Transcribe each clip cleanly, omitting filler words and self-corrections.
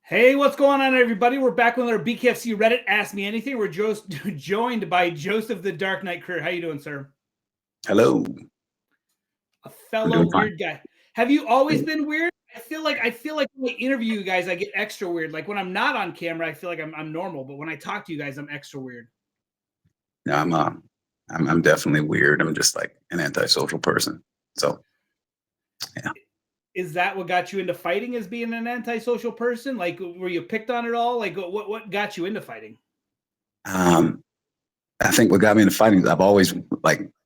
Hey, what's going on, everybody? We're back with our BKFC Reddit Ask Me Anything. We're joined by Joseph the Dark Knight Creer. How you doing, sir? Hello. A I'm fellow doing fine. weird guy. Have you always been weird? I feel like when I interview you guys, I get extra weird. Like when I'm not on camera, I feel like I'm normal, but when I talk to you guys, I'm extra weird. No, I'm definitely weird. I'm just like an antisocial person. So yeah. Is that what got you into fighting? As being an antisocial person? Like, were you picked on at all? Like, what got you into fighting? Um, I think what got me into fighting is I've always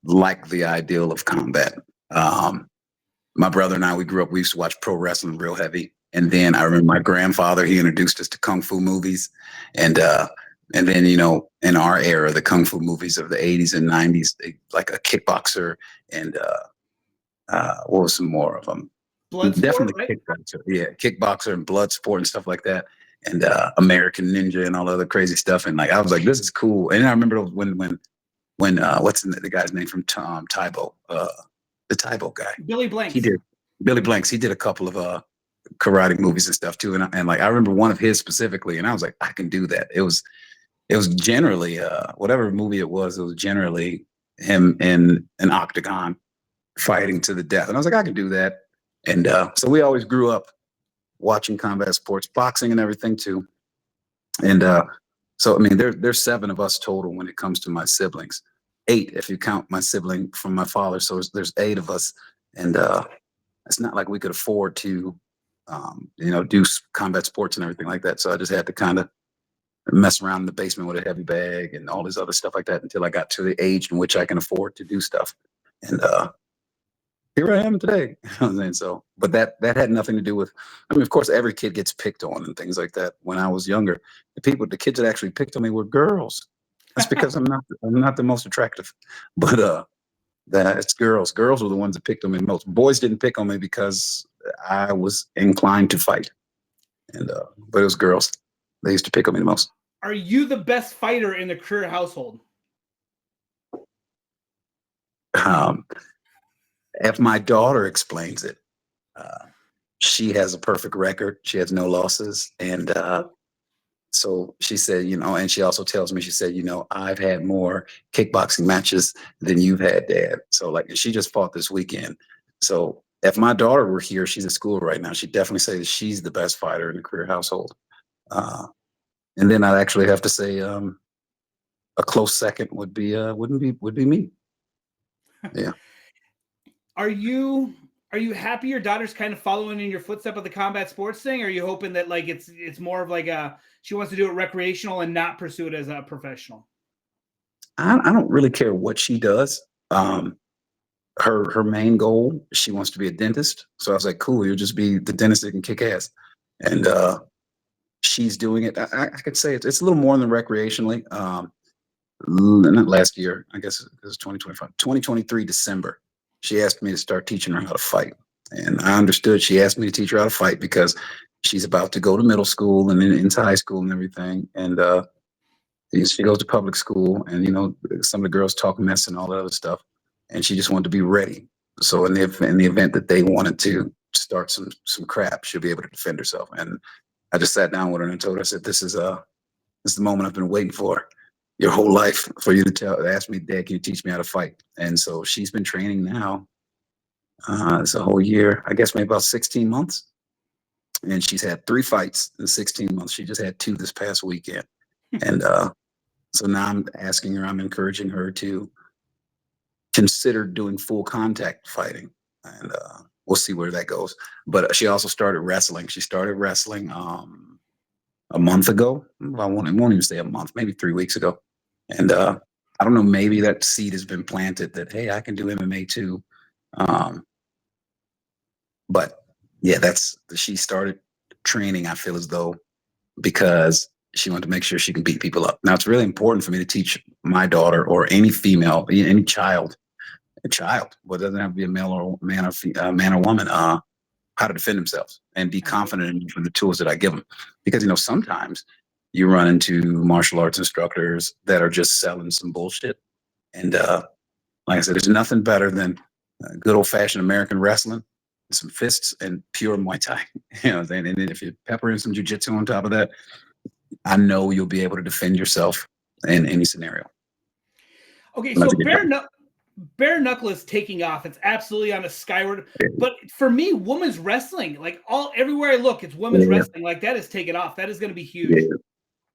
liked the ideal of combat. Um, my brother and I, we grew up. We used to watch pro wrestling real heavy, and then I remember my grandfather. He introduced us to kung fu movies, and uh, and then in our era, the kung fu movies of the '80s and '90s, like a kickboxer and what was some more of them? Blood sport, Definitely right? kickboxer. Yeah, kickboxer and blood sport and stuff like that. And American Ninja and all the other crazy stuff. And like I was like, this is cool. And I remember when what's the guy's name from Tybo? The Tybo guy. Billy He Blanks. did Billy Blanks. He did a couple of karate movies and stuff too. And like I remember one of his specifically, and I was like, I can do that. It was generally whatever movie it was generally him in an octagon fighting to the death. And I was like, I can do that. And so we always grew up watching combat sports, boxing and everything too. And so I mean, there's seven of us total when it comes to my siblings, eight if you count my sibling from my father. So there's eight of us, and it's not like we could afford to, do combat sports and everything like that. So I just had to kind of mess around in the basement with a heavy bag and all this other stuff like that until I got to the age in which I can afford to do stuff. And here I am today. You know what I'm saying? So, but that had nothing to do with. I mean, of course, every kid gets picked on and things like that. When I was younger, the kids that actually picked on me were girls. That's because I'm not the most attractive, but that it's girls. Girls were the ones that picked on me the most. Boys didn't pick on me because I was inclined to fight, and but it was girls. They used to pick on me the most. Are you the best fighter in the Creer household? Um, if my daughter explains it, uh, she has a perfect record. She has no losses, and so she said, and she also tells me, she said, I've had more kickboxing matches than you've had, Dad. So like, she just fought this weekend. So if my daughter were here, she's at school right now. She'd definitely say that she's the best fighter in the Creer household. Uh, and then I'd actually have to say a close second would be me. Yeah. Are you happy your daughter's kind of following in your footstep of the combat sports thing? Or are you hoping that like it's more of like she wants to do it recreational and not pursue it as a professional? I don't really care what she does. Her main goal, she wants to be a dentist. So I was like, cool, you'll just be the dentist that can kick ass. And she's doing it. I could say it's a little more than recreationally. Not last year, I guess it was 2025, 2023 December. She asked me to start teaching her how to fight. And I understood she asked me to teach her how to fight because she's about to go to middle school and then into high school and everything. And she goes to public school, and some of the girls talk mess and all that other stuff, and she just wanted to be ready. So in the event that they wanted to start some crap, she'll be able to defend herself. And I just sat down with her and told her, I said, this is the moment I've been waiting for your whole life, for you to ask me, Dad, can you teach me how to fight? And so she's been training now. It's a whole year, I guess maybe about 16 months. And she's had 3 fights in 16 months. She just had 2 this past weekend. And so now I'm encouraging her to consider doing full contact fighting. And we'll see where that goes. But she also started wrestling. She started wrestling a month ago. I won't even say a month, maybe 3 weeks ago. And I don't know, maybe that seed has been planted that, hey, I can do MMA too. Um, but yeah, she started training, I feel as though, because she wanted to make sure she can beat people up. Now, it's really important for me to teach my daughter or any female, any child, well, it doesn't have to be a male or man or man or woman, how to defend themselves and be confident in the tools that I give them. Because, sometimes you run into martial arts instructors that are just selling some bullshit. And like I said, there's nothing better than good old fashioned American wrestling. some fists and pure Muay Thai. You know what I'm saying? And then if you pepper in some jujitsu on top of that, I know you'll be able to defend yourself in any scenario. Okay, Not so to get done. bare knuckle is taking off. It's absolutely on a skyward. But for me, women's wrestling, like everywhere I look, it's women's Yeah, wrestling. Like that is taking off. That is going to be huge.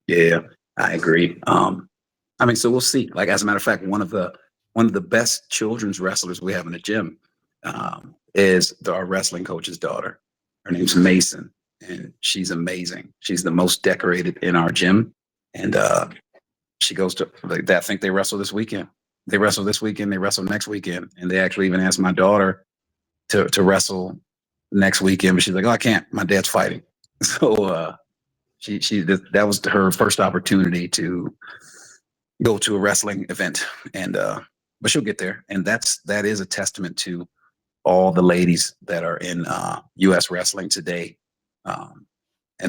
yeah, yeah. I agree. I mean, so we'll see. Like, as a matter of fact, one of the best children's wrestlers we have in the gym is our wrestling coach's daughter. Her name's Mason, and she's amazing. She's the most decorated in our gym, and she goes to like that. I think they wrestle this weekend. They wrestle this weekend. They wrestle next weekend, and they actually even asked my daughter to wrestle next weekend, but she's like, "Oh, I can't. My dad's fighting." So that was her first opportunity to go to a wrestling event, and but she'll get there, and that is a testament to all the ladies that are in U.S. wrestling today, and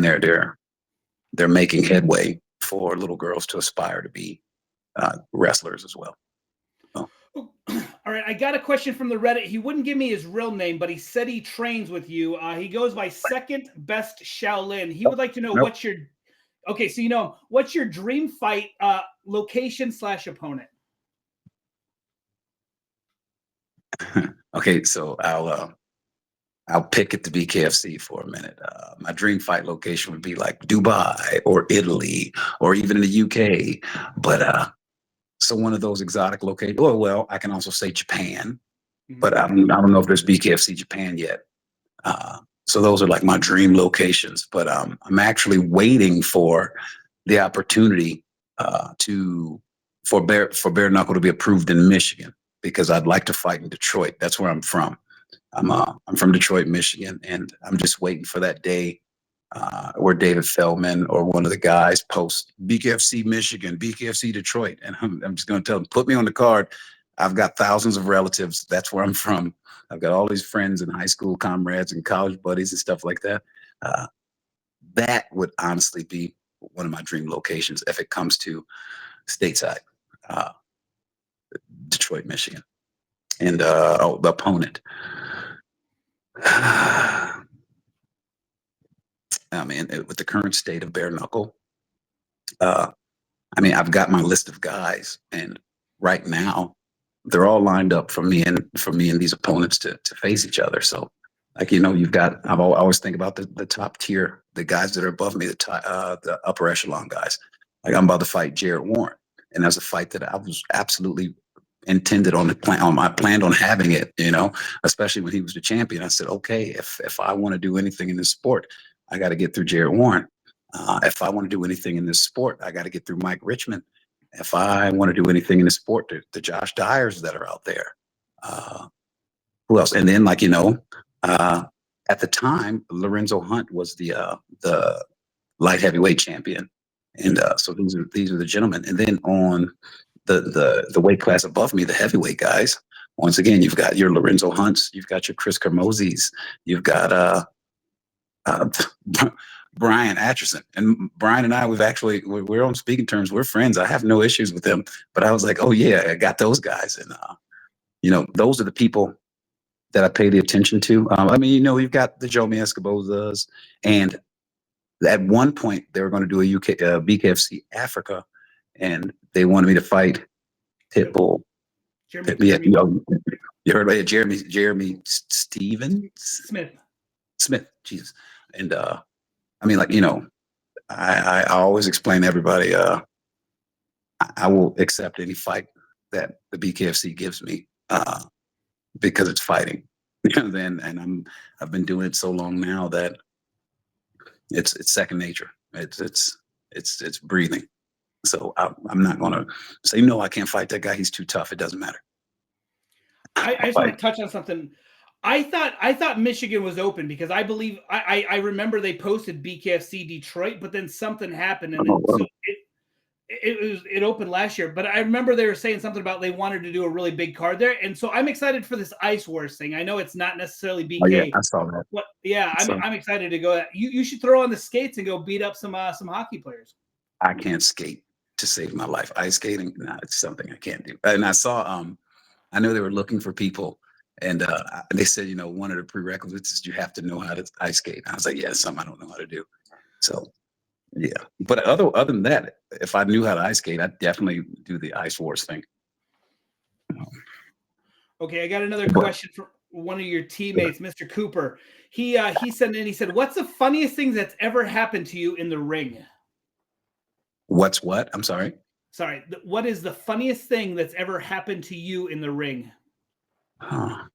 they're making headway for little girls to aspire to be wrestlers as well. So, All right, I got a question from the Reddit. He wouldn't give me his real name, but he said he trains with you. He goes by Second Best Shaolin. He would like to know nope. what's your okay. So what's your dream fight location / opponent? Okay, so I'll pick at the BKFC for a minute. My dream fight location would be like Dubai or Italy or even in the UK, but so one of those exotic locations. Well, I can also say Japan, but I don't know if there's BKFC Japan yet. So those are like my dream locations. But I'm actually waiting for the opportunity for bare knuckle to be approved in Michigan, because I'd like to fight in Detroit. That's where I'm from. I'm from Detroit, Michigan, and I'm just waiting for that day where David Feldman or one of the guys posts BKFC Michigan, BKFC Detroit, and I'm just going to tell them, put me on the card. I've got thousands of relatives. That's where I'm from. I've got all these friends and high school comrades and college buddies and stuff like that. That would honestly be one of my dream locations if it comes to stateside, uh, Detroit, Michigan, and the opponent. I mean, with the current state of bare knuckle, I mean, I've got my list of guys, and right now they're all lined up for me and these opponents to face each other. So, like, you've got, I always think about the top tier, the guys that are above me, the upper echelon guys. Like, I'm about to fight Jarrett Warren, and that's a fight that I was absolutely intended on the plan. I planned on having it, especially when he was the champion. I said, okay, if I want to do anything in this sport, I got to get through Jarrett Warren. If I want to do anything in this sport, I got to get through Mike Richmond. If I want to do anything in the sport, the Josh Dyers that are out there. Who else? And then, at the time, Lorenzo Hunt was the light heavyweight champion, and so these are the gentlemen. And then on the weight class above me, the heavyweight guys. Once again, you've got your Lorenzo Hunts, you've got your Chris Kermozis, you've got Brian Atchison. And Brian and I, we're on speaking terms. We're friends. I have no issues with them. But I was like, oh yeah, I got those guys. And those are the people that I pay the attention to. I mean, you've got the Joe Escobozas, and at one point they were going to do a BKFC Africa, and they wanted me to fight Pitbull. Jeremy. You heard about it, Jeremy Stevens? Smith, Jesus. And I mean, I always explain to everybody, I will accept any fight that the BKFC gives me because it's fighting. And I've been doing it so long now that it's second nature. It's breathing. So I'm not going to say, no, I can't fight that guy. He's too tough. It doesn't matter. I just want to touch on something. I thought Michigan was open because I believe I remember they posted BKFC Detroit, but then something happened, and so it opened last year. But I remember they were saying something about they wanted to do a really big card there, and so I'm excited for this Ice Wars thing. I know it's not necessarily BK. Oh, yeah, I saw that. But yeah, I'm excited to go. You should throw on the skates and go beat up some hockey players. I can't skate to save my life. Ice skating, it's something I can't do. And I saw I know they were looking for people And they said, one of the prerequisites is you have to know how to ice skate. I was like, yeah, something I don't know how to do. So yeah, but other than that, if I knew how to ice skate, I'd definitely do the Ice Wars thing. Okay, I got another But question from one of your teammates, Mr. Cooper. He sent in. He said, "What's the funniest thing that's ever happened to you in the ring?" what's what? I'm sorry. Sorry, what is the funniest thing that's ever happened to you in the ring? Huh.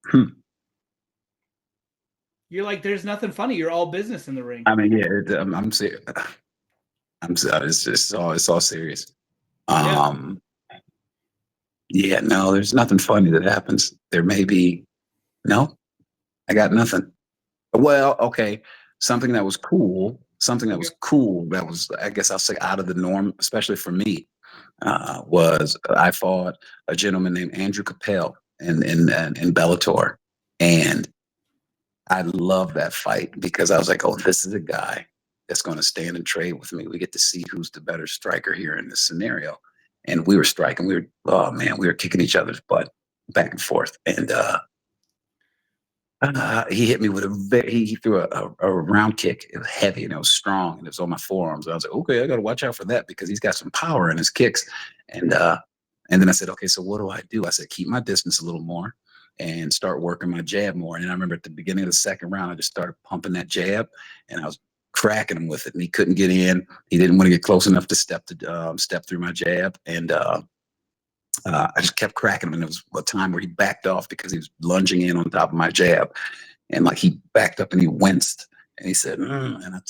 Hmm. You're like, there's nothing funny. You're all business in the ring. I mean, yeah, I'm serious. It's all serious. Yeah. Um, yeah, no, there's nothing funny that happens. There may be, no, I got nothing. Well, okay, something that Okay. was cool, that was, I guess I'll say, out of the norm, especially for me, was I fought a gentleman named Andrew Capel in Bellator, and I love that fight because I was like, oh, this is a guy that's going to stand and trade with me. We get to see who's the better striker here in this scenario. And we were striking. Oh man, we were kicking each other's butt back and forth. And he hit me with he threw a round kick. It was heavy and it was strong and it was on my forearms. I was like, okay, I got to watch out for that because he's got some power in his kicks. And then I said, okay, so what do I do? I said, keep my distance a little more and start working my jab more. And I remember at the beginning of the second round, I just started pumping that jab and I was cracking him with it. And he couldn't get in. He didn't want to get close enough to step through my jab. And I just kept cracking him. And there was a time where he backed off because he was lunging in on top of my jab. And like he backed up and he winced. And he said, and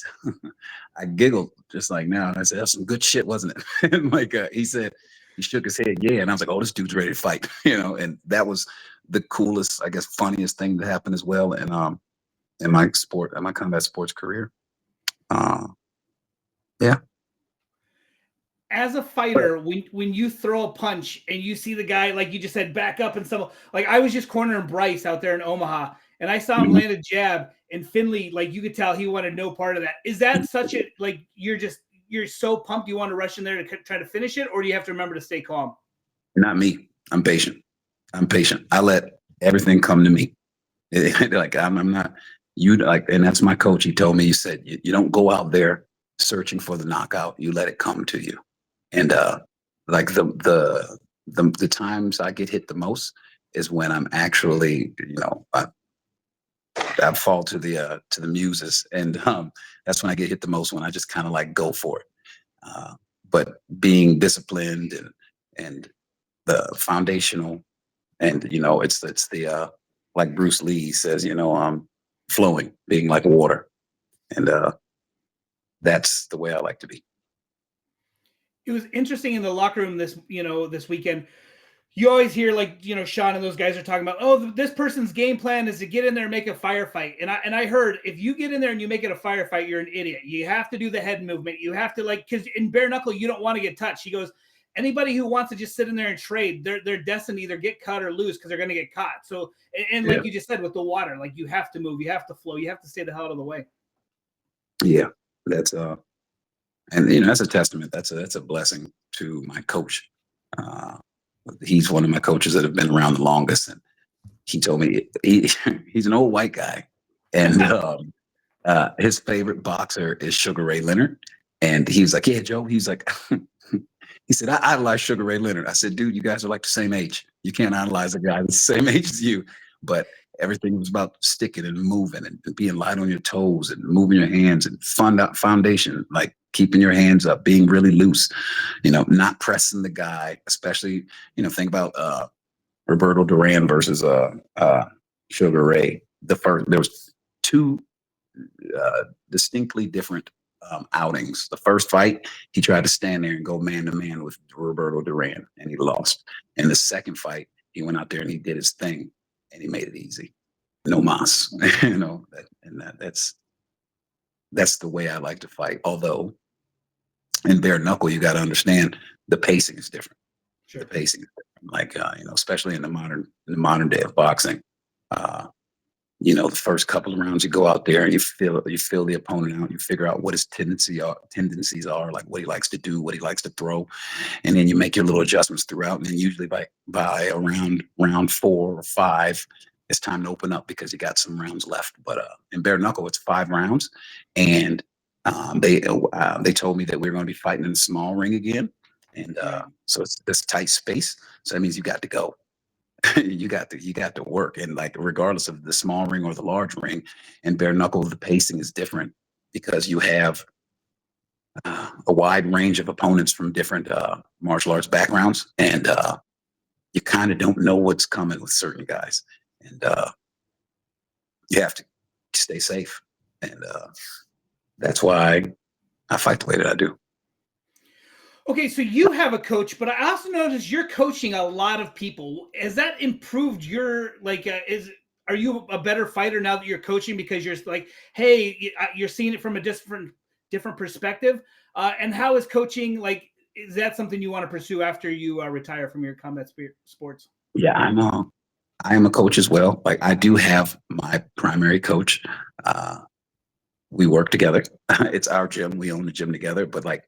I giggled just like now. And I said, that's some good shit, wasn't it? And like he said, he shook his head, yeah. And I was like, oh, this dude's ready to fight, and that was the coolest, I guess, funniest thing that happened as well in my combat sports career. Yeah. As a fighter, when you throw a punch and you see the guy, like you just said, back up and stuff, like I was just cornering Bryce out there in Omaha and I saw him land a jab and Finley, like you could tell he wanted no part of that. Is that such a, like, you're so pumped you want to rush in there to try to finish it, or do you have to remember to stay calm? Not me. I'm patient. I let everything come to me. Like I'm not you like, and that's my coach. He told me, he said, you don't go out there searching for the knockout. You let it come to you. And like the times I get hit the most is when I'm actually, I fall to the muses, and that's when I get hit the most. When I just kind of like go for it. But being disciplined and the foundational, and it's the like Bruce Lee says, flowing, being like water, and that's the way I like to be. It was interesting in the locker room this weekend. You always hear, like, Sean and those guys are talking about, oh, this person's game plan is to get in there and make a firefight. And I heard, if you get in there and you make it a firefight, you're an idiot. You have to do the head movement. You have to, like, because in bare knuckle, you don't want to get touched. He goes, anybody who wants to just sit in there and trade, they're destined to either get cut or lose because they're going to get caught. So, and like you just said with the water, like, you have to move, you have to flow, you have to stay the hell out of the way. Yeah, that's and that's a testament. That's a blessing to my coach. He's one of my coaches that have been around the longest, and he told me he's an old white guy, and his favorite boxer is Sugar Ray Leonard, and he was like, "Yeah, Joe." He's like, he said, "I idolize Sugar Ray Leonard." I said, "Dude, you guys are like the same age. You can't idolize a guy that's the same age as you." But everything was about sticking and moving and being light on your toes and moving your hands and foundation, like keeping your hands up, being really loose, not pressing the guy, especially, think about Roberto Duran versus Sugar Ray. There was two distinctly different outings. The first fight, he tried to stand there and go man to man with Roberto Duran, and he lost. In the second fight, he went out there and he did his thing, and he made it easy. No mas, that's the way I like to fight. Although in bare knuckle, you got to understand the pacing is different. Sure. The pacing is different. Like especially in the modern day of boxing, The first couple of rounds, you go out there and you feel the opponent out. You figure out what his tendencies are, like what he likes to do, what he likes to throw, and then you make your little adjustments throughout. And then usually by around round 4 or 5, it's time to open up because you got some rounds left. But in bare knuckle, it's 5 rounds, and they told me that we are going to be fighting in the small ring again, and so it's this tight space. So that means you got to go. you got to work, and like regardless of the small ring or the large ring, and bare knuckle, the pacing is different because you have a wide range of opponents from different martial arts backgrounds, and you kind of don't know what's coming with certain guys, and you have to stay safe, and that's why I fight the way that I do. Okay, so you have a coach, but I also noticed you're coaching a lot of people. Has that improved your are you a better fighter now that you're coaching because you're like, hey, you're seeing it from a different perspective? And how is coaching like? Is that something you want to pursue after you retire from your combat sports? Yeah, I am a coach as well. Like I do have my primary coach. We work together. It's our gym. We own the gym together. But like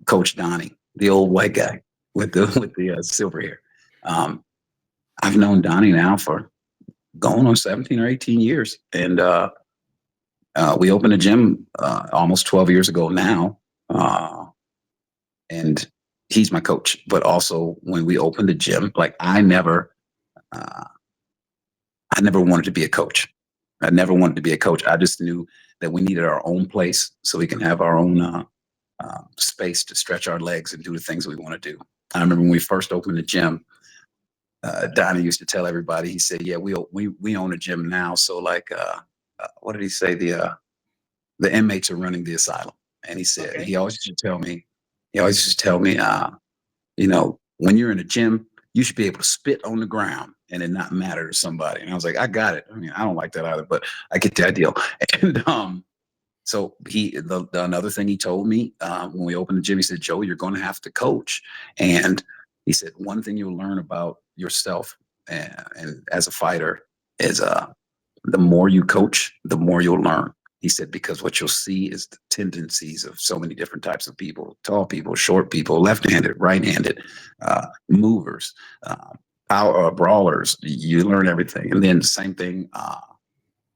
Coach Donnie, the old white guy with the silver hair. I've known Donnie now for going on 17 or 18 years, and we opened a gym almost 12 years ago now, and he's my coach. But also, when we opened the gym, like uh, I never wanted to be a coach. I never wanted to be a coach. I just knew that we needed our own place so we can have our own space to stretch our legs and do the things we want to do. I remember when we first opened the gym, Donnie used to tell everybody. He said, "Yeah, we own a gym now, so like, what did he say? The inmates are running the asylum." And he said Okay. he always used to tell me, when you're in a gym, you should be able to spit on the ground and it not matter to somebody. And I was like, I got it. I mean, I don't like that either, but I get the idea. And so another thing he told me when we opened the gym, he said, "Joe, you're going to have to coach." And he said, one thing you'll learn about yourself and as a fighter is the more you coach, the more you'll learn. He said, because what you'll see is the tendencies of so many different types of people: tall people, short people, left-handed, right-handed, movers, power brawlers. You learn everything. And then same thing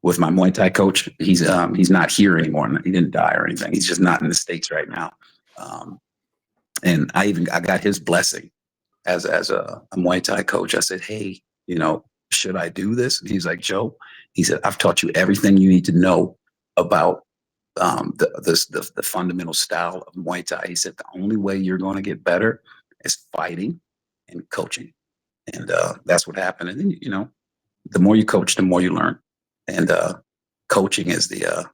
with my Muay Thai coach. He's not here anymore. He didn't die or anything. He's just not in the States right now. And I got his blessing as a Muay Thai coach. I said, "Hey, should I do this?" And he's like, "Joe," he said, "I've taught you everything you need to know about the fundamental style of Muay Thai." He said, "The only way you're going to get better is fighting and coaching." And that's what happened. And then, the more you coach, the more you learn. And coaching is the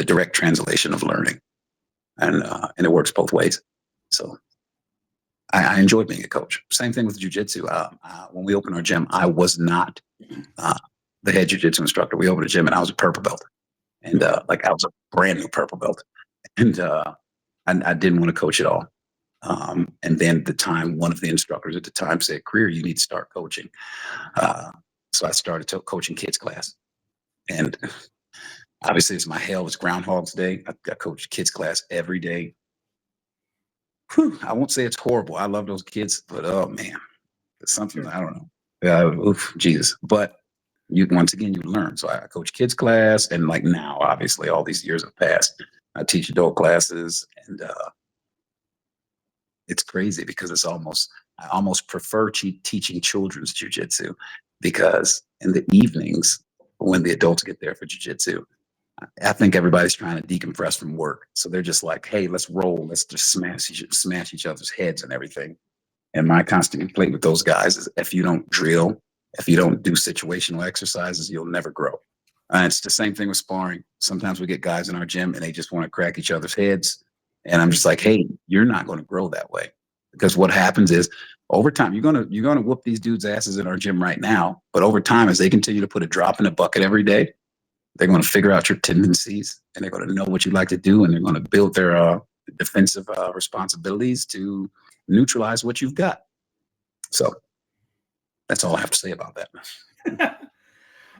direct translation of learning, and it works both ways. So I enjoy being a coach. Same thing with jujitsu. When we opened our gym, I was not the head jujitsu instructor. We opened a gym and I was a purple belt, and like I was a brand new purple belt, and I didn't want to coach at all. And then one of the instructors at the time said, "Creer, you need to start coaching." So I started coaching kids class, and obviously it's my hell. It's Groundhog's Day. I coach kids class every day. Whew, I won't say it's horrible. I love those kids, but oh man, it's something Sure. I don't know. Jesus. But once again you learn. So I coach kids class, and like now, obviously, all these years have passed. I teach adult classes, and it's crazy because I almost prefer teaching children's jujitsu, because in the evenings when the adults get there for jujitsu, I think everybody's trying to decompress from work. So they're just like, "Hey, let's roll. Let's just smash each other's heads and everything." And my constant complaint with those guys is, if you don't drill, if you don't do situational exercises, you'll never grow. It's the same thing with sparring. Sometimes we get guys in our gym and they just want to crack each other's heads. And I'm just like, "Hey, you're not going to grow that way." Because what happens is, over time, you're gonna whoop these dudes' asses in our gym right now. But over time, as they continue to put a drop in the bucket every day, they're going to figure out your tendencies, and they're going to know what you like to do, and they're going to build their defensive responsibilities to neutralize what you've got. So that's all I have to say about that.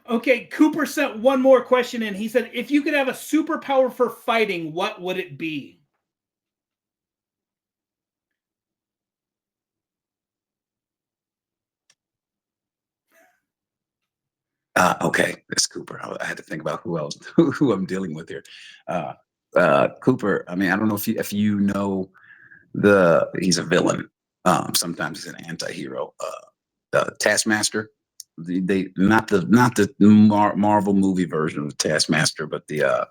Okay, Cooper sent one more question in. He said, if you could have a superpower for fighting, what would it be? Okay, it's Cooper. I had to think about who else, who I'm dealing with here. Cooper. I mean, I don't know if you know he's a villain. Sometimes he's an anti-hero. Taskmaster. They not the Marvel movie version of Taskmaster, but the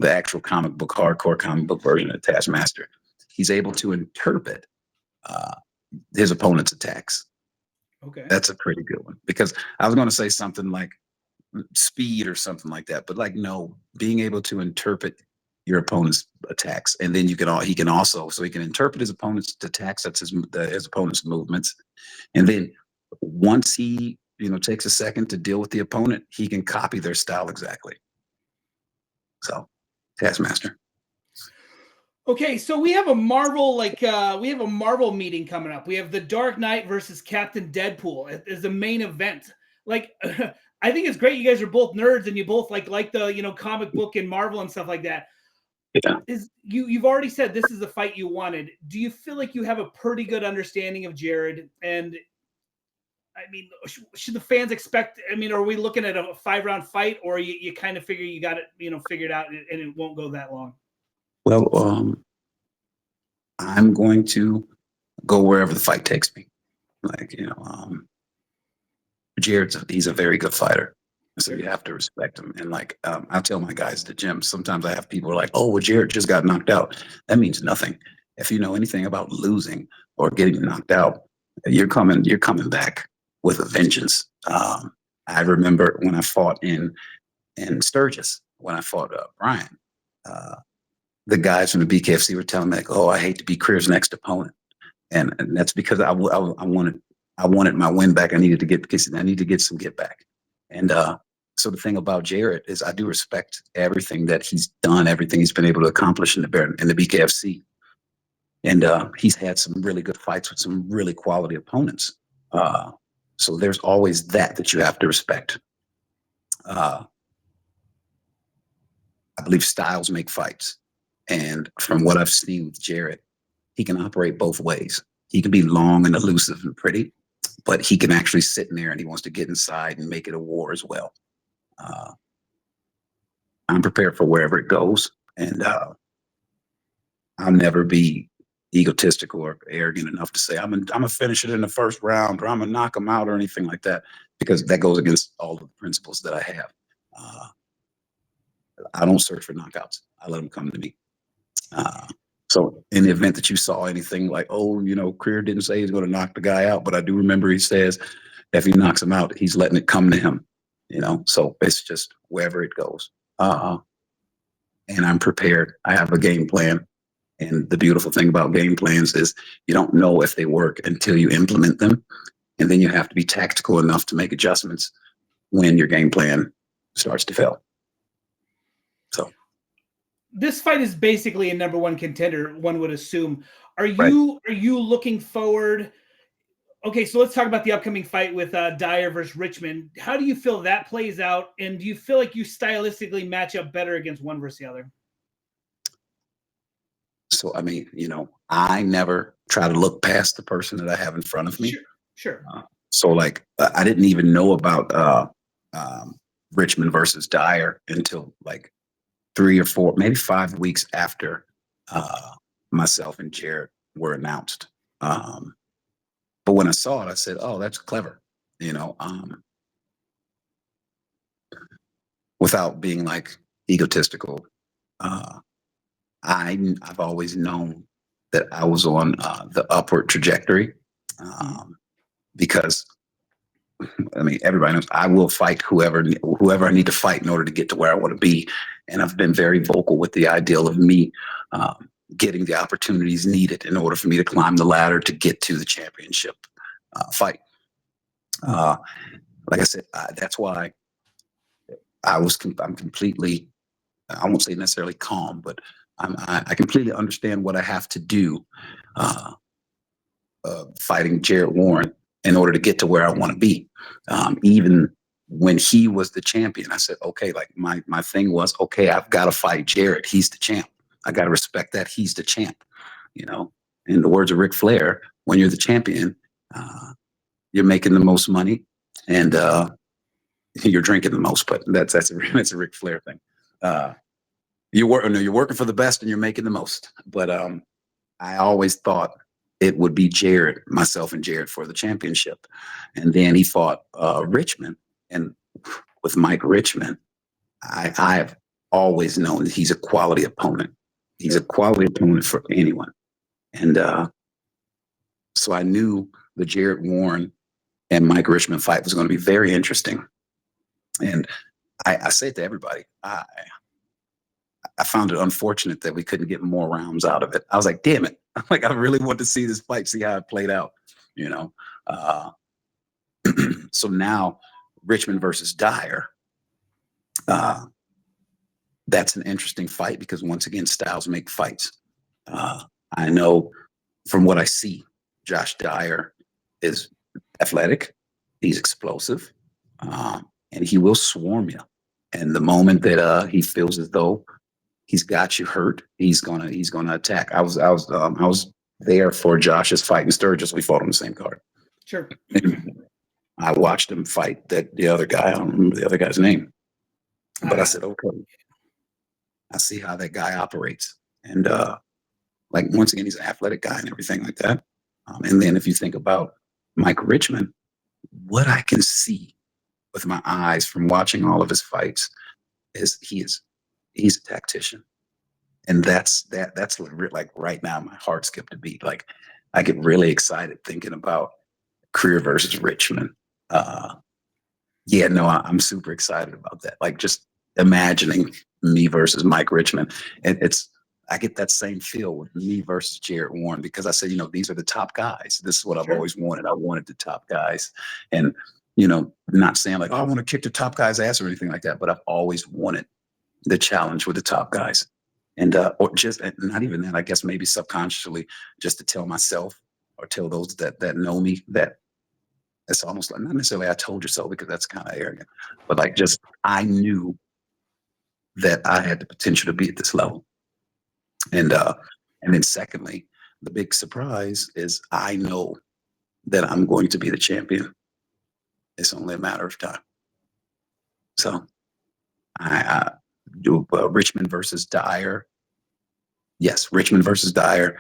actual comic book, hardcore comic book version of Taskmaster. He's able to interpret uh, his opponent's attacks. Okay. That's a pretty good one because I was going to say something like speed or something like that, but like no, being able to interpret your opponent's attacks, and then he can also so he can interpret his opponent's attacks, that's his opponent's movements, and then once he takes a second to deal with the opponent, he can copy their style exactly. So, Taskmaster. Okay, so we have a Marvel we have a Marvel meeting coming up. We have the Dark Knight versus Captain Deadpool as the main event. Like I think it's great you guys are both nerds and you both like the comic book and Marvel and stuff like that. Yeah. You've already said this is the fight you wanted. Do you feel like you have a pretty good understanding of Jared? And I mean, should the fans expect? I mean, are we looking at a 5-round fight, or you kind of figure you got it figured out and it won't go that long? Well, I'm going to go wherever the fight takes me. Like he's a very good fighter. So you have to respect him. And like I tell my guys at the gym, sometimes I have people like, oh, well, Jared just got knocked out. That means nothing. If you know anything about losing or getting knocked out, you're coming back with a vengeance. I remember when I fought in Sturgis, when I fought Brian, uh, the guys from the BKFC were telling me like, oh, I hate to be Creer's next opponent. And that's because I wanted my win back. I need to get some get back. And so the thing about Jarrett is I do respect everything that he's done, everything he's been able to accomplish in the BKFC. And he's had some really good fights with some really quality opponents. So there's always that you have to respect. Uh, I believe styles make fights. And from what I've seen with Jarrett, he can operate both ways. He can be long and elusive and pretty, but he can actually sit in there and he wants to get inside and make it a war as well. Uh, I'm prepared for wherever it goes, and I'll never be egotistical or arrogant enough to say I'm gonna finish it in the first round or I'm gonna knock him out or anything like that, because that goes against all of the principles that I have. Uh, I don't search for knockouts. I let them come to me. Uh, so in the event that you saw anything like, oh, Creer didn't say he's going to knock the guy out, but I do remember he says if he knocks him out, he's letting it come to him. So it's just wherever it goes. And I'm prepared. I have a game plan. And the beautiful thing about game plans is you don't know if they work until you implement them. And then you have to be tactical enough to make adjustments when your game plan starts to fail. So this fight is basically a number one contender, one would assume. Are right. you looking forward? Okay, so let's talk about the upcoming fight with Dyer versus Richmond. How do you feel that plays out? And do you feel like you stylistically match up better against one versus the other? So, I mean, I never try to look past the person that I have in front of me. Sure. So, like, I didn't even know about Richmond versus Dyer until like 3 or 4, maybe 5 weeks after myself and Jared were announced. But when I saw it, I said, "Oh, that's clever," without being like egotistical. I've always known that I was on the upward trajectory, because I mean everybody knows I will fight whoever I need to fight in order to get to where I want to be, and I've been very vocal with the ideal of me getting the opportunities needed in order for me to climb the ladder to get to the championship fight. Like I said, that's why I'm completely, I won't say necessarily calm, but I completely understand what I have to do fighting Jared Warren in order to get to where I want to be. Even when he was the champion, I said, okay, like my thing was, okay, I've got to fight Jarrett. He's the champ. I got to respect that he's the champ. You know, in the words of Ric Flair, when you're the champion, you're making the most money and you're drinking the most. But that's a Ric Flair thing. You're working for the best and you're making the most. But I always thought it would be Jarrett, myself and Jarrett for the championship. And then he fought Richmond. And with Mike Richmond, I've always known that he's a quality opponent. He's a quality opponent for anyone. And so I knew the Jarrett Warren and Mike Richmond fight was going to be very interesting. And I say it to everybody. I found it unfortunate that we couldn't get more rounds out of it. I was like, damn it. Like, I really want to see this fight, see how it played out, you know? So now Richmond versus Dyer, that's an interesting fight because once again, styles make fights. I know from what I see, Josh Dyer is athletic. He's explosive, and he will swarm you. And the moment that he feels as though he's got you hurt, he's gonna attack. I was there for Josh's fight in Sturgis. We fought on the same card. Sure. I watched him fight the other guy. I don't remember the other guy's name, but I said, okay, I see how that guy operates. And like, once again, he's an athletic guy and everything like that. And then if you think about Mike Richmond, what I can see with my eyes from watching all of his fights is he's a tactician. And that's like right now, my heart skipped a beat. Like, I get really excited thinking about Creer versus Richmond. I'm super excited about that. Like, just imagining me versus Mike Richmond. I get that same feel with me versus Jarrett Warren because I said, these are the top guys. This is what I've always wanted. I wanted the top guys. And, not saying like, oh, I want to kick the top guy's ass or anything like that, but I've always wanted the challenge with the top guys. And, or just not even that, I guess maybe subconsciously, just to tell myself or tell those that know me that it's almost like, not necessarily I told you so, because that's kind of arrogant, but like, just, I knew that I had the potential to be at this level. And then secondly, the big surprise is I know that I'm going to be the champion. It's only a matter of time. So I do Richmond versus Dyer. Yes, Richmond versus Dyer.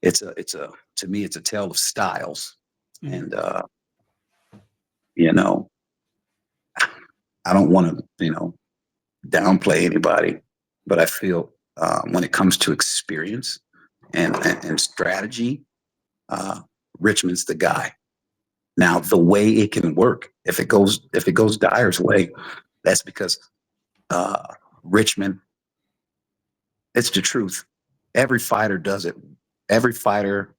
To me, it's a tale of styles. Mm-hmm. And I don't want to, downplay anybody, but I feel when it comes to experience and strategy, Richmond's the guy. Now, the way it can work, if it goes Dyer's way, that's because Richmond, it's the truth. Every fighter does it. Every fighter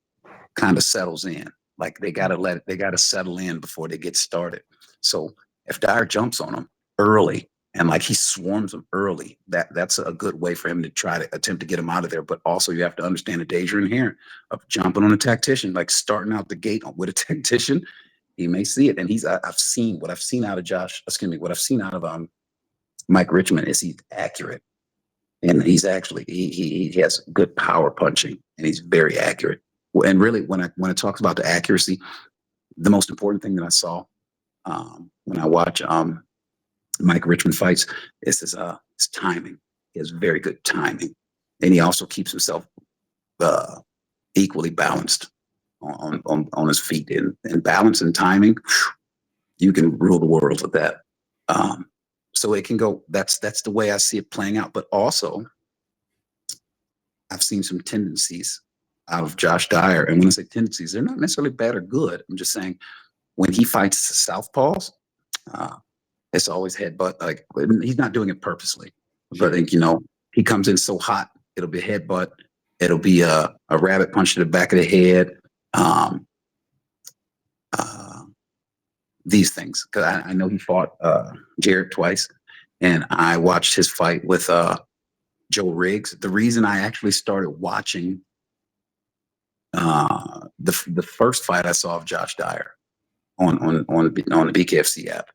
kind of settles in. Like, they gotta settle in before they get started. So if Dyer jumps on them early and like he swarms them early, that's a good way for him to try to attempt to get him out of there. But also, you have to understand the danger inherent of jumping on a tactician, like starting out the gate with a tactician. He may see it, and I've seen out of Mike Richmond is he's accurate, and he's actually he has good power punching, and he's very accurate. And really, when it talks about the accuracy, the most important thing that I saw when I watch Mike Richmond fights is his timing. He has very good timing, and he also keeps himself equally balanced on his feet. And balance and timing, you can rule the world with that. So it can go. That's the way I see it playing out. But also, I've seen some tendencies out of Josh Dyer, and when I say tendencies, they're not necessarily bad or good. I'm just saying when he fights southpaws, it's always headbutt. Like, he's not doing it purposely, but I think he comes in so hot, it'll be a headbutt. It'll be a rabbit punch to the back of the head. These things, because I know he fought Jarrett twice, and I watched his fight with Joe Riggs. The reason I actually started watching the first fight I saw of Josh Dyer on the BKFC app,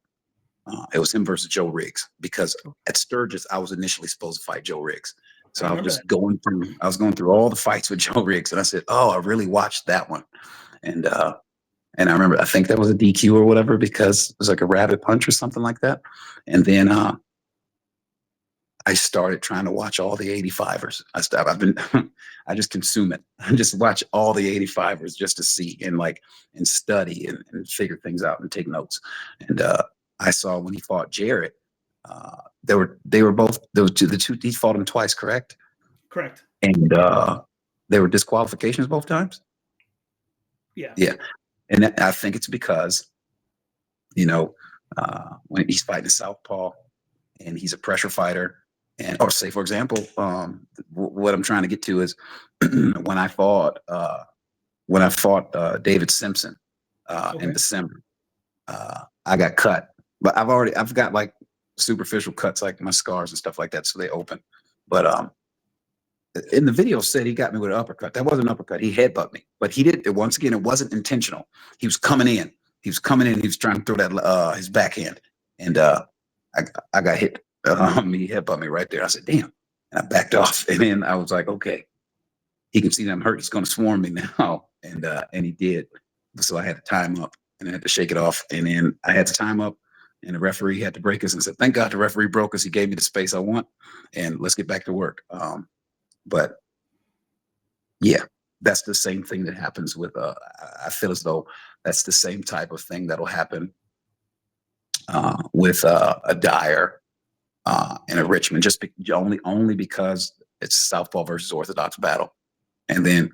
It was him versus Joe Riggs, because at Sturgis I was initially supposed to fight Joe Riggs. So I was just going through all the fights with Joe Riggs, and I said, "Oh, I really watched that one." And I remember, I think that was a DQ or whatever, because it was like a rabbit punch or something like that. And then I started trying to watch all the 85ers. I've been, I just consume it. I just watch all the 85ers just to see and study and figure things out and take notes. And I saw when he fought Jarrett, they were both the two. He fought him twice, correct? Correct. And they were disqualifications both times. Yeah. Yeah, and I think it's because, when he's fighting a southpaw and he's a pressure fighter. And, or say, for example, what I'm trying to get to is when I fought David Simpson in December, I got cut, but I've got like superficial cuts, like my scars and stuff like that, so they open. But in the video said he got me with an uppercut. That wasn't an uppercut. He headbutted me, but he did it once again. It wasn't intentional. He was coming in. He was trying to throw that his backhand, and I got hit. He headbutted me right there. I said, "Damn!" And I backed off. And then I was like, "Okay, he can see that I'm hurt. He's going to swarm me now." And he did. So I had to tie him up, and I had to shake it off. And then I had to tie him up, and the referee had to break us and said, "Thank God the referee broke us. He gave me the space I want, and let's get back to work." But yeah, that's the same thing that happens with. I feel as though that's the same type of thing that'll happen with a Dyer and a Richmond, just only because it's Southpaw versus Orthodox battle. And then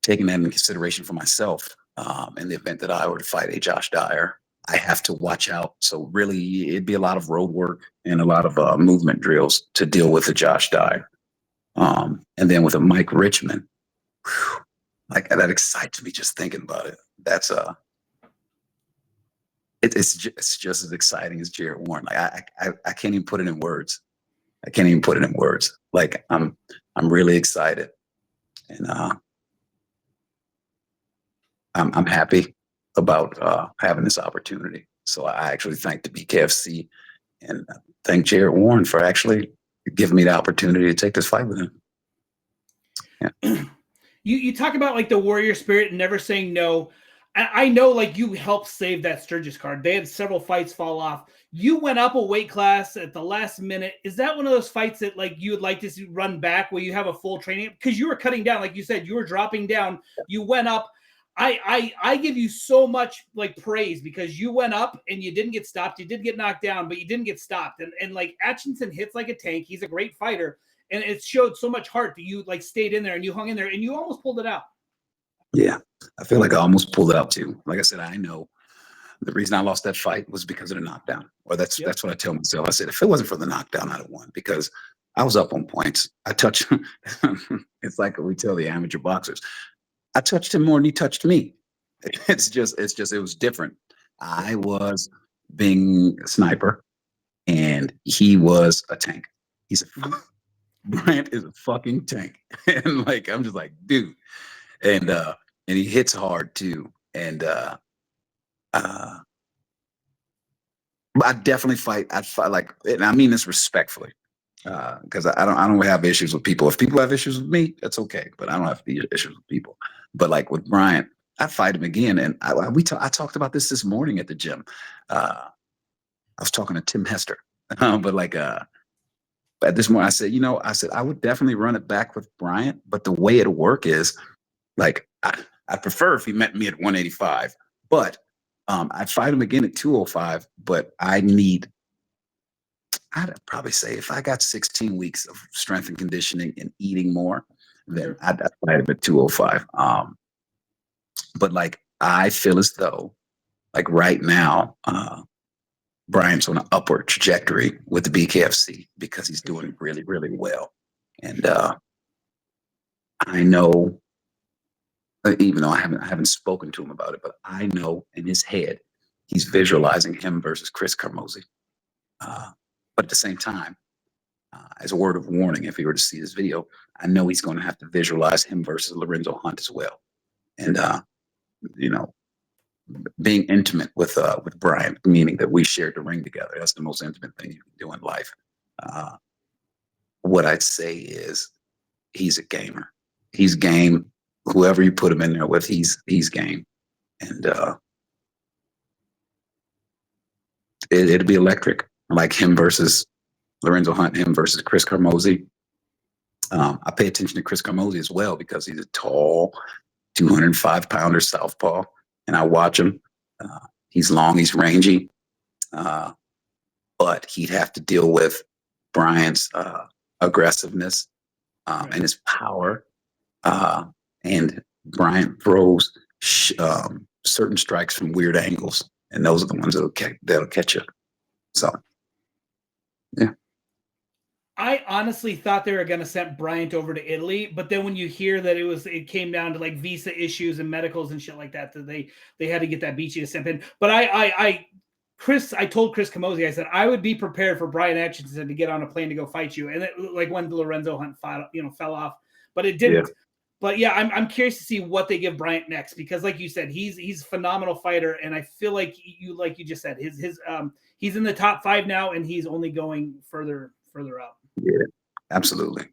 taking that into consideration for myself, in the event that I were to fight a Josh Dyer, I have to watch out. So really, it'd be a lot of road work and a lot of movement drills to deal with a Josh Dyer. And then with a Mike Richmond, whew, like that excites me just thinking about it. That's it's just as exciting as Jarrett Warren. Like I can't even put it in words. I can't even put it in words. Like I'm really excited, and I'm happy about having this opportunity. So I actually thank the BKFC and thank Jarrett Warren for actually giving me the opportunity to take this fight with him. Yeah. You talk about like the warrior spirit and never saying no. I know like you helped save that Sturgis card. They had several fights fall off. You went up a weight class at the last minute. Is that one of those fights that like you would like to see run back where you have a full training? Because you were cutting down, like you said, you were dropping down. You went up. I give you so much like praise because you went up and you didn't get stopped. You did get knocked down, but you didn't get stopped. And like Atchison hits like a tank. He's a great fighter. And it showed so much heart that you like stayed in there and you hung in there and you almost pulled it out. Yeah, I feel like I almost pulled it out too. Like I said, I know the reason I lost that fight was because of the knockdown. Or that's what I tell myself. I said, if it wasn't for the knockdown, I'd have won because I was up on points. I touched. It's like we tell the amateur boxers, I touched him more than he touched me. It was different. I was being a sniper, and he was a tank. He's a Bryant is a fucking tank, and like I'm just like, dude, and he hits hard too, and I definitely fight. I'd fight like, and I mean this respectfully, because I don't have issues with people. If people have issues with me, that's okay, but I don't have issues with people. But like with Bryant, I fight him again, and I talked about this morning at the gym. I was talking to Tim Hester, but like at this morning, I said I would definitely run it back with Bryant, but the way it'll work is like I prefer if he met me at 185, but I'd fight him again at 205. But I'd probably say if I got 16 weeks of strength and conditioning and eating more, then I'd fight him at 205. But like I feel as though like right now, Brian's on an upward trajectory with the BKFC because he's doing really, really well. And I know, even though I haven't spoken to him about it, but I know in his head he's visualizing him versus Chris Carmozzi. But at the same time, as a word of warning, if he were to see this video, I know he's going to have to visualize him versus Lorenzo Hunt as well. And you know, being intimate with Brian, meaning that we shared the ring together. That's the most intimate thing you can do in life. What I'd say is he's a gamer. He's game. Whoever you put him in there with, he's game. And it'd be electric. Like him versus Lorenzo Hunt, him versus Chris Carmozzi. I pay attention to Chris Carmozzi as well because he's a tall, 205-pounder southpaw, and I watch him. He's long, he's rangy, but he'd have to deal with Brian's aggressiveness and his power. And Brian throws certain strikes from weird angles, and those are the ones that'll catch you. So, yeah. I honestly thought they were going to send Bryant over to Italy, but then when you hear that it came down to like visa issues and medicals and shit like that, that they had to get that Beachy to step in. But I told Chris Camozzi, I said I would be prepared for Brian Atchison to get on a plane to go fight you, and it, like when Lorenzo Hunt fell off, but it didn't. Yeah. But yeah, I'm curious to see what they give Bryant next because, like you said, he's a phenomenal fighter, and I feel like you just said he's in the top 5 now, and he's only going further up. Yeah, absolutely.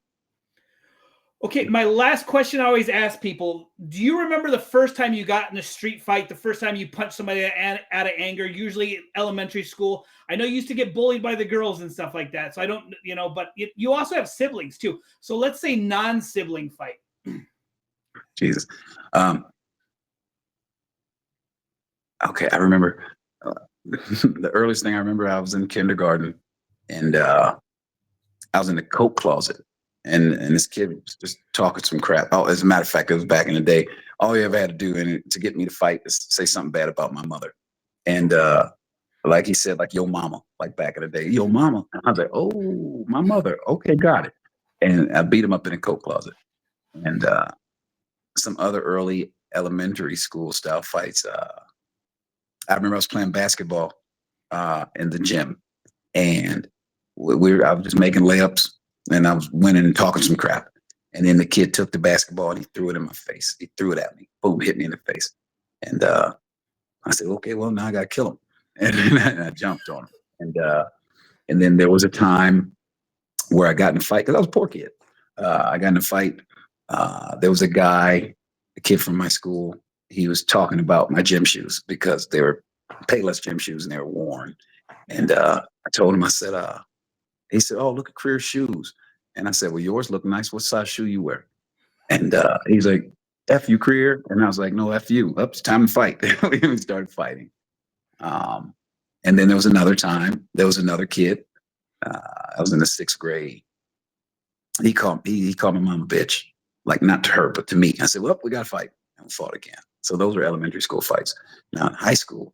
Okay, my last question I always ask people, do you remember the first time you got in a street fight, the first time you punched somebody out of anger, usually elementary school? I know you used to get bullied by the girls and stuff like that, so I don't, but you also have siblings too. So let's say non-sibling fight. Jesus. Okay, I remember the earliest thing I remember, I was in kindergarten, and I was in the coat closet, and this kid was just talking some crap. Oh, as a matter of fact, it was back in the day. All he ever had to do to get me to fight is say something bad about my mother. And like he said, like, yo mama, like back in the day, yo mama. And I was like, oh, my mother. Okay, got it. And I beat him up in a coat closet. And some other early elementary school style fights. I remember I was playing basketball in the gym, and I was just making layups, and I was winning and talking some crap. And then the kid took the basketball and he threw it in my face. He threw it at me. Boom, hit me in the face. And I said, okay, well, now I got to kill him. And then I jumped on him. And then there was a time where I got in a fight because I was a poor kid. I got in a fight. There was a kid from my school. He was talking about my gym shoes because they were Payless gym shoes and they were worn. And I told him, I said, he said, oh, look at Creer shoes. And I said, well, yours look nice. What size shoe you wear? And he's like, F you, Creer. And I was like, no, F you. It's time to fight. We started fighting. And then there was another time. There was another kid. I was in the 6th grade. He called my mom a bitch. Like, not to her, but to me. I said, well, we got to fight. And we fought again. So those were elementary school fights. Now in high school,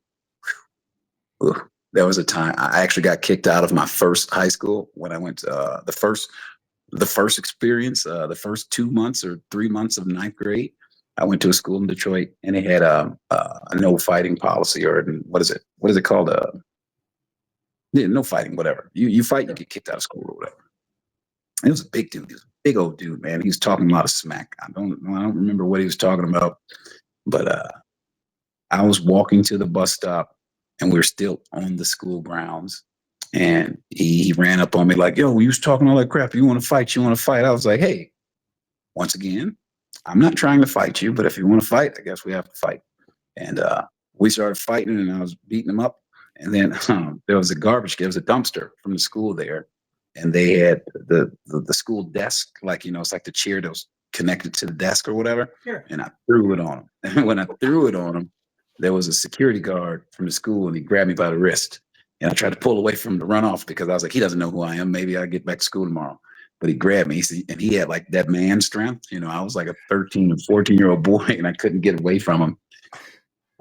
there was a time I actually got kicked out of my first high school when I went to the first experience, the first 2 months or 3 months of 9th grade. I went to a school in Detroit, and they had a no fighting policy, or what is it? What is it called? No fighting, whatever. You fight, you get kicked out of school or whatever. It was a big dude. He was a big old dude, man. He was talking a lot of smack. I don't remember what he was talking about, but I was walking to the bus stop, and we were still on the school grounds. And he ran up on me like, yo, you was talking all that crap. You want to fight? You want to fight? I was like, hey, once again, I'm not trying to fight you, but if you want to fight, I guess we have to fight. And we started fighting, and I was beating him up. And then there was a dumpster from the school there. And they had the school desk, like, it's like the chair that was connected to the desk or whatever. Sure. And I threw it on him. And when I threw it on him, there was a security guard from the school, and he grabbed me by the wrist. And I tried to pull away from him to run off because I was like, he doesn't know who I am. Maybe I'll get back to school tomorrow. But he grabbed me, and he had like that man strength. I was like a 13 or 14-year-old boy, and I couldn't get away from him.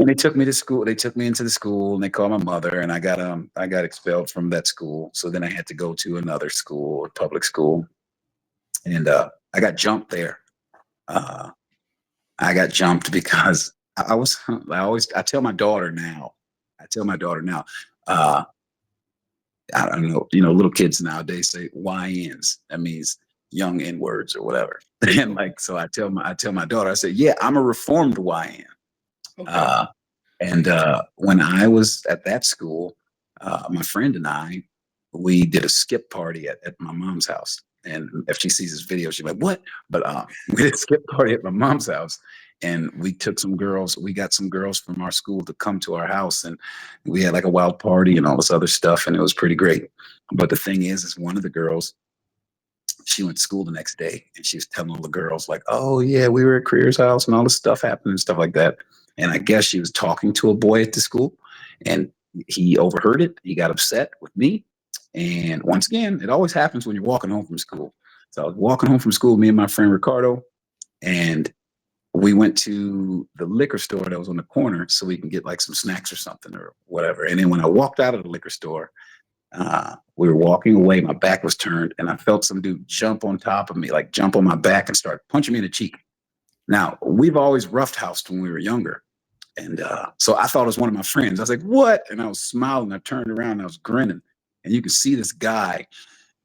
And they took me to school. They took me into the school, and they called my mother, and I got expelled from that school. So then I had to go to another school, a public school, and I got jumped there. I got jumped because I tell my daughter now. I don't know, little kids nowadays say YNs. That means young N words or whatever. And so I tell my daughter, I say, yeah, I'm a reformed YN. Okay. And when I was at that school, my friend and I, we did a skip party at my mom's house. And if she sees this video, she's like, "What?" But we did a skip party at my mom's house, and we took some girls. We got some girls from our school to come to our house, and we had like a wild party and all this other stuff, and it was pretty great. But the thing is one of the girls, she went to school the next day, and she was telling all the girls like, "Oh yeah, we were at Creer's house and all this stuff happened and stuff like that." And I guess she was talking to a boy at the school, and he overheard it. He got upset with me, and once again, it always happens when you're walking home from school. So I was walking home from school, me and my friend Ricardo, and we went to the liquor store that was on the corner so we can get like some snacks or something or whatever. And then when I walked out of the liquor store, we were walking away. My back was turned, and I felt some dude jump on top of me, like jump on my back and start punching me in the cheek. Now, we've always roughhoused when we were younger. And so I thought it was one of my friends. I was like, "What?" And I was smiling. I turned around and I was grinning. And you could see this guy,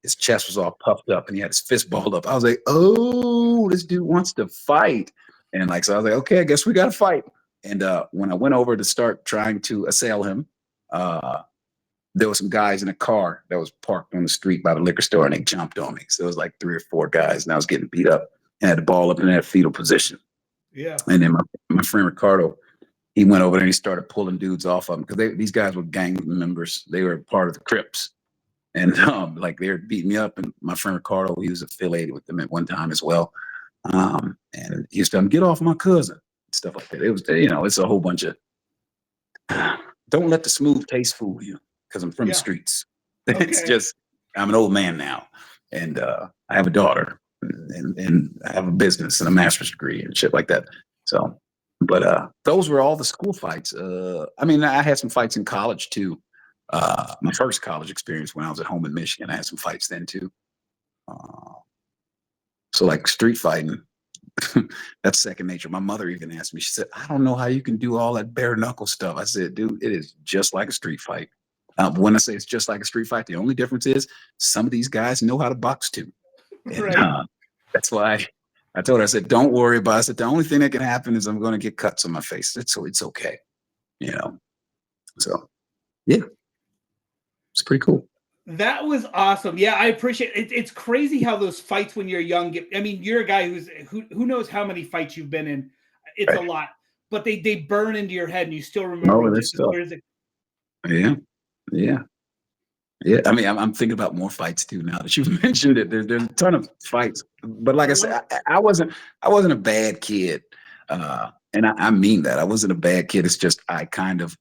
his chest was all puffed up and he had his fist balled up. I was like, "Oh, this dude wants to fight." And like, so I was like, "Okay, I guess we got to fight." And when I went over to start trying to assail him, there were some guys in a car that was parked on the street by the liquor store, and they jumped on me. So it was like 3 or 4 guys, and I was getting beat up and had the ball up in that fetal position. Yeah. And then my friend Ricardo, he went over there and he started pulling dudes off of them because these guys were gang members. They were part of the Crips. And like they were beating me up. And my friend Ricardo, he was affiliated with them at one time as well. And he used to get off my cousin, stuff like that. It was, it's a whole bunch of don't let the smooth taste fool you because I'm from the streets. It's Okay. just I'm an old man now, and I have a daughter, and I have a business and a master's degree and shit like that. So, but those were all the school fights. I mean, I had some fights in college too. My first college experience when I was at home in Michigan, I had some fights then too. So like street fighting, that's second nature. My mother even asked me, she said, "I don't know how you can do all that bare knuckle stuff." I said, "Dude, it is just like a street fight." When I say it's just like a street fight, the only difference is some of these guys know how to box too. And Right. that's why I told her, I said, "Don't worry about it." I said, "The only thing that can happen is I'm going to get cuts on my face. It's okay." You know? So yeah, it's pretty cool. That was awesome. Yeah, I appreciate it. It's crazy how those fights when you're young get. I mean, you're a guy who knows how many fights you've been in. It's a Right. lot, but they burn into your head and you still remember Oh, them that's just as stuff. clear as it. Yeah. Yeah. Yeah. I mean, I'm thinking about more fights too now that you've mentioned it. There's a ton of fights. But like I said, I wasn't a bad kid. And I mean that. I wasn't a bad kid. It's just I kind of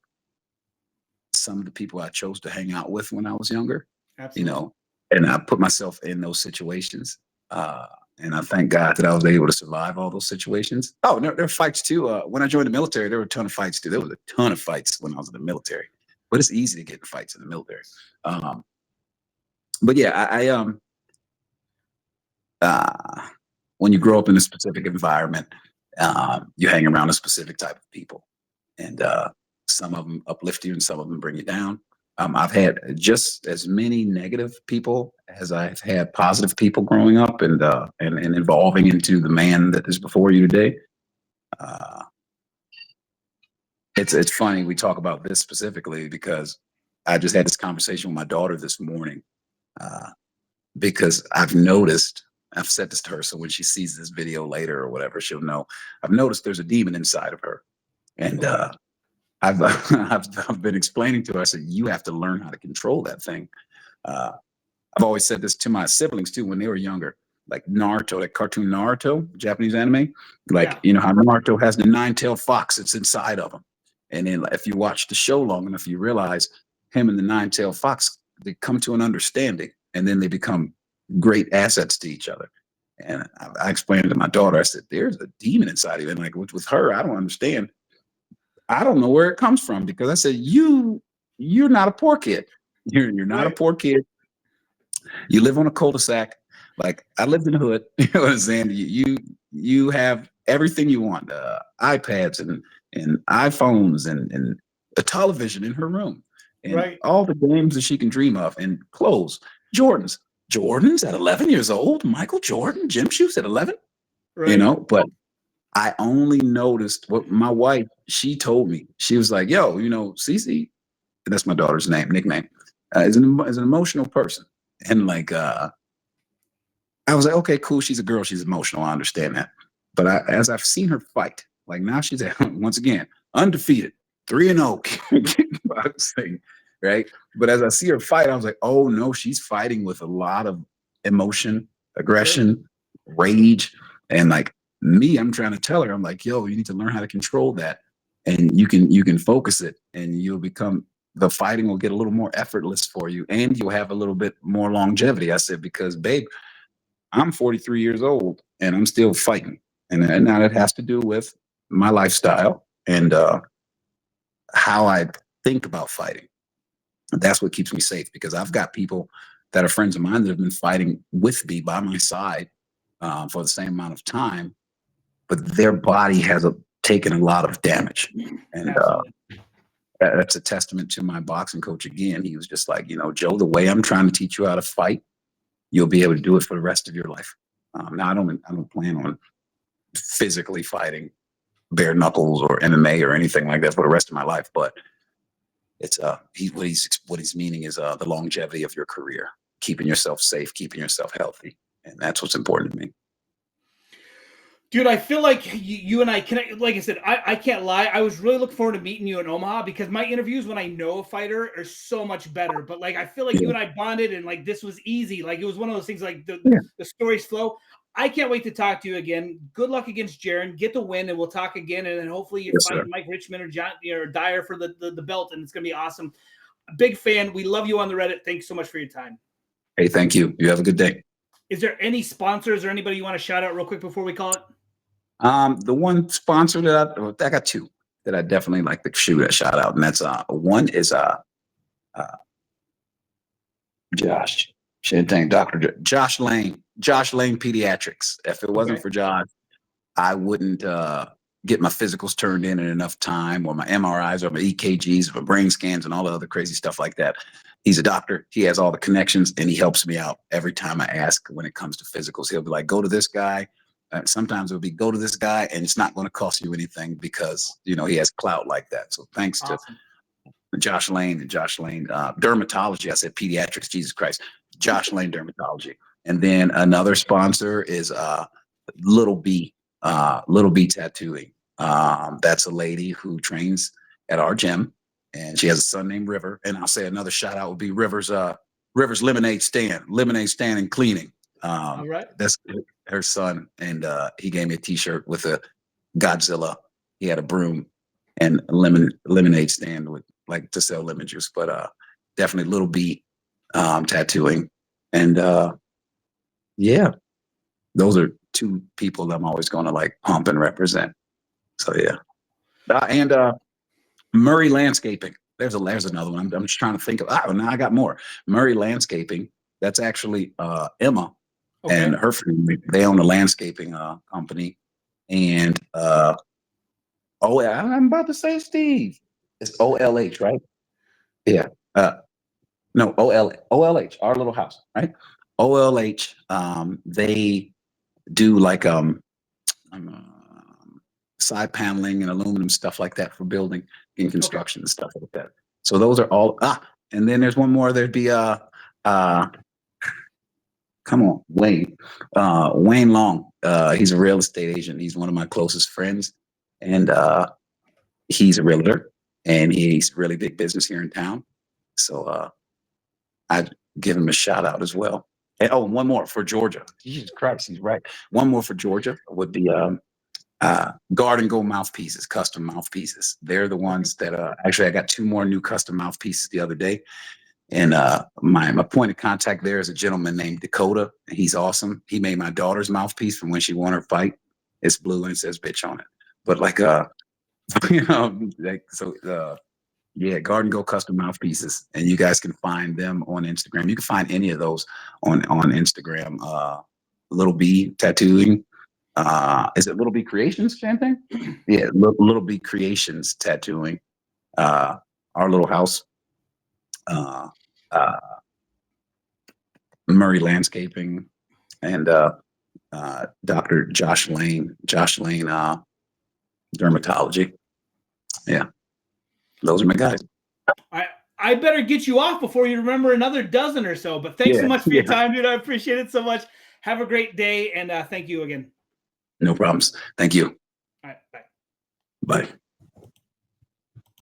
some of the people I chose to hang out with when I was younger, you Absolutely. know, and I put myself in those situations. And I thank God that I was able to survive all those situations. Oh, there are fights too. When I joined the military, there were a ton of fights too. There was a ton of fights when I was in the military, but it's easy to get in fights in the military. Um, but yeah, uh, when you grow up in a specific environment, you hang around a specific type of people, and some of them uplift you, and some of them bring you down. I've had just as many negative people as I've had positive people growing up, and evolving into the man that is before you today. Uh, it's funny we talk about this specifically because I just had this conversation with my daughter this morning. Uh, because I've said this to her, so when she sees this video later or whatever, she'll know. I've noticed there's a demon inside of her, and Okay. I've been explaining to her. I said, "You have to learn how to control that thing." Uh, I've always said this to my siblings too when they were younger, like Naruto, that cartoon Naruto, Japanese anime. Like, Yeah. you know how Naruto has the nine-tailed fox that's inside of him. And then if you watch the show long enough, you realize him and the nine-tailed fox, they come to an understanding and then they become great assets to each other. And I explained to my daughter, I said, "There's a demon inside of you." And like with her, I don't understand. I don't know where it comes from because I said, you're not a poor kid. You're not a Right. poor kid. You live on a cul-de-sac. Like I lived in the hood. You know what I'm saying? You have everything you want, iPads and iPhones and a television in her room and Right. all the games that she can dream of and clothes. Jordans. Jordans at 11 years old. Michael Jordan, gym shoes at 11. Right. But I only noticed what my wife, she told me, she was like, yo, Cece, that's my daughter's nickname, is an emotional person. And like, I was like, okay, cool. She's a girl. She's emotional. I understand that. But as I've seen her fight, like now she's once again undefeated, 3-0 kickboxing, right? But as I see her fight, I was like, oh no, she's fighting with a lot of emotion, aggression, rage, and like me, I'm trying to tell her, I'm like, yo, you need to learn how to control that, and you can focus it, and you'll become the fighting will get a little more effortless for you, and you'll have a little bit more longevity. I said because, babe, I'm 43 years old and I'm still fighting. And now that has to do with my lifestyle and how I think about fighting. That's what keeps me safe because I've got people that are friends of mine that have been fighting with me by my side for the same amount of time, but their body has taken a lot of damage. And that's a testament to my boxing coach again. He was just like, Joe, the way I'm trying to teach you how to fight, you'll be able to do it for the rest of your life. Now I don't plan on physically fighting bare knuckles or MMA or anything like that for the rest of my life, but it's what he's meaning is the longevity of your career, keeping yourself safe, keeping yourself healthy, and that's what's important to me. Dude, I feel like you and I connect. Like I said, I can't lie. I was really looking forward to meeting you in Omaha because my interviews when I know a fighter are so much better. But like, I feel like you and I bonded and like this was easy. Like it was one of those things like the stories flow. I can't wait to talk to you again. Good luck against Jaron. Get the win and we'll talk again. And then hopefully you fight Mike Richmond or John or Dyer for the belt. And it's going to be awesome. Big fan. We love you on the Reddit. Thanks so much for your time. Hey, thank you. You have a good day. Is there any sponsors or anybody you want to shout out real quick before we call it? The one sponsor that I got two that I definitely like to shoot a shout out, and that's one is Josh. Dr. Josh Lane Pediatrics. If it wasn't for Josh, I wouldn't get my physicals turned in enough time, or my MRIs, or my EKGs, or my brain scans, and all the other crazy stuff like that. He's a doctor. He has all the connections, and he helps me out every time I ask when it comes to physicals. He'll be like, go to this guy. Sometimes it'll be go to this guy, and it's not going to cost you anything because he has clout like that. So thanks to Josh Lane dermatology. I said pediatrics. Jesus Christ, Josh Lane dermatology. And then another sponsor is Little B Tattooing. That's a lady who trains at our gym, and she has a son named River. And I'll say another shout out would be River's lemonade stand and cleaning. All right. That's her son, and he gave me a T-shirt with a Godzilla. He had a broom and a lemonade stand with to sell lemon juice. But definitely Little B Tattooing, and yeah, those are two people that I'm always going to pump and represent. So yeah, and Murray Landscaping. There's another one. I'm just trying to think of. Now I got more. Murray Landscaping. That's actually Emma and her family. They own a landscaping company. And I'm about to say Steve. It's OLH, right? Yeah. No, OLH, Our Little House, right? OLH. They do side paneling and aluminum stuff like that for building and construction and stuff like that. So those are all and then there's one more. There'd be come on, Wayne Long. He's a real estate agent. He's one of my closest friends, and he's a realtor, and he's really big business here in town. So I'd give him a shout out as well. And one more for Georgia. Jesus Christ, he's right. One more for Georgia would be Guard & Go mouthpieces, custom mouthpieces. They're the ones that actually I got two more new custom mouthpieces the other day. And my point of contact there is a gentleman named Dakota. And he's awesome. He made my daughter's mouthpiece from when she won her fight. It's blue and it says bitch on it. But yeah, Guard & Go custom mouthpieces. And you guys can find them on Instagram. You can find any of those on Instagram. Little B Tattooing. Is it Little B Creations, Champagne? Yeah, Little B Creations Tattooing. Our Little House. Murray Landscaping, and Dr. Josh Lane Dermatology. Yeah, those are my guys. I better get you off before you remember another dozen or so. But thanks so much for your time, dude. I appreciate it so much. Have a great day, and thank you again. No problems. Thank you. All right, bye. Bye.